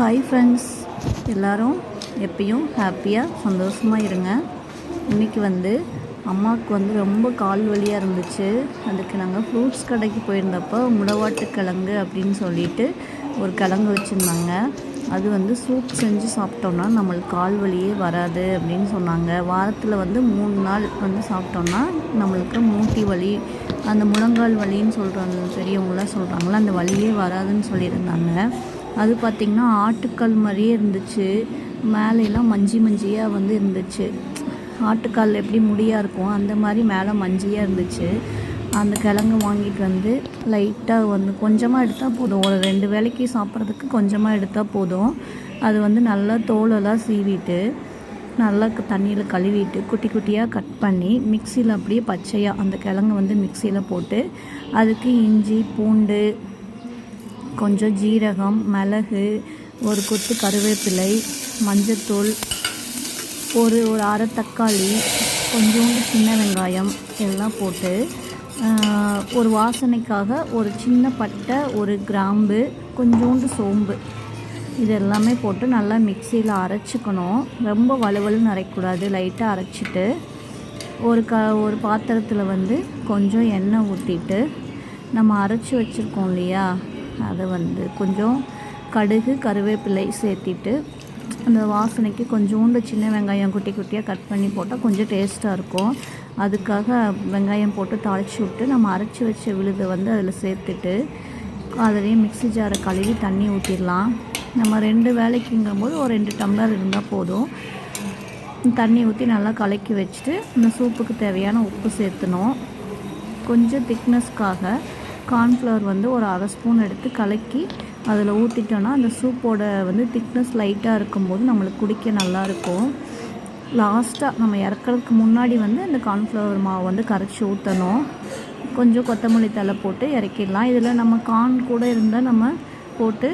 Hi friends, எல்லோரும் எப்பயும் ஹாப்பியாக சந்தோஷமாக இருங்க. இன்றைக்கி அம்மாவுக்கு ரொம்ப கால் வலியாக இருந்துச்சு. அதுக்கு நாங்கள் ஃப்ரூட்ஸ் கடைக்கு போயிருந்தப்போ முடவாட்டு கிழங்கு அப்படின்னு சொல்லிட்டு ஒரு கிழங்கு வச்சுருந்தாங்க. அது சூப் செஞ்சு சாப்பிட்டோன்னா நம்மளுக்கு கால் வலியே வராது அப்படின்னு சொன்னாங்க. வாரத்தில் 3 நாள் சாப்பிட்டோன்னா நம்மளுக்கு மூட்டி வலி, அந்த முழங்கால் வலின்னு சொல்கிறாங்க, பெரியவங்களாம் சொல்கிறாங்களா, அந்த வலியே வராதுன்னு சொல்லியிருந்தாங்க. அது பார்த்திங்கன்னா ஆட்டுக்கால் மாதிரியே இருந்துச்சு. மேலெல்லாம் மஞ்சியாக இருந்துச்சு. ஆட்டுக்கால் எப்படி முடியாக இருக்கும் அந்த மாதிரி மேலே மஞ்சியாக இருந்துச்சு. அந்த கிழங்கு வாங்கிட்டு லைட்டாக கொஞ்சமாக எடுத்தால் போதும். ஒரு 2 வேளைக்கு சாப்பிட்றதுக்கு கொஞ்சமாக எடுத்தால் போதும். அது நல்லா தோலெல்லாம் சீவிட்டு நல்லா தண்ணியில் கழுவிட்டு குட்டி குட்டியாக கட் பண்ணி மிக்சியில் அப்படியே பச்சையாக அந்த கிழங்கு மிக்சியில் போட்டு அதுக்கு இஞ்சி, பூண்டு, கொஞ்சம் ஜீரகம், மிளகு, ஒரு கொத்து கருவேப்பிலை, மஞ்சத்தூள், ஒரு அரை தக்காளி, கொஞ்சோண்டு சின்ன வெங்காயம் எல்லாம் போட்டு ஒரு வாசனைக்காக ஒரு சின்ன பட்டை, ஒரு கிராம்பு, கொஞ்சோண்டு சோம்பு, இது எல்லாமே போட்டு நல்லா மிக்சியில் அரைச்சிக்கணும். ரொம்ப வலுவலுன்னு அரைக்கக்கூடாது. லைட்டாக அரைச்சிட்டு ஒரு பாத்திரத்தில் கொஞ்சம் எண்ணெய் ஊற்றிட்டு நம்ம அரைச்சி வச்சுருக்கோம் இல்லையா, அதை கொஞ்சம் கடுகு, கருவேப்பிலை சேர்த்திட்டு அந்த வாசனைக்கு கொஞ்சோண்டு சின்ன வெங்காயம் குட்டி குட்டியாக கட் பண்ணி போட்டால் கொஞ்சம் டேஸ்ட்டாக இருக்கும். அதுக்காக வெங்காயம் போட்டு தாளித்து விட்டு நம்ம அரைச்சி வச்ச விழுதை அதில் சேர்த்துட்டு அதுலேயும் மிக்ஸி ஜாரை கழுவி தண்ணி ஊற்றிடலாம். நம்ம 2 வேளைக்குங்கும்போது ஒரு 2 டம்ளர் இருந்தால் போதும். தண்ணி ஊற்றி நல்லா கலக்கி வச்சுட்டு இந்த சூப்புக்கு தேவையான உப்பு சேர்த்துணும். கொஞ்சம் திக்னஸ்க்காக கார்ன்ஃப்ளவர் ஒரு அரை ஸ்பூன் எடுத்து கலக்கி அதில் ஊற்றிட்டோன்னா அந்த சூப்போட திக்னஸ் லைட்டாக இருக்கும்போது நம்மளுக்கு குடிக்க நல்லாயிருக்கும். லாஸ்ட்டாக நம்ம இறக்கிறதுக்கு முன்னாடி அந்த கார்ன்ஃப்ளவர் மாவு கரைச்சி ஊற்றணும். கொஞ்சம் கொத்தமல்லி தழை போட்டு இறக்கிடலாம். இதில் நம்ம கார்ன் கூட இருந்தால் நம்ம போட்டு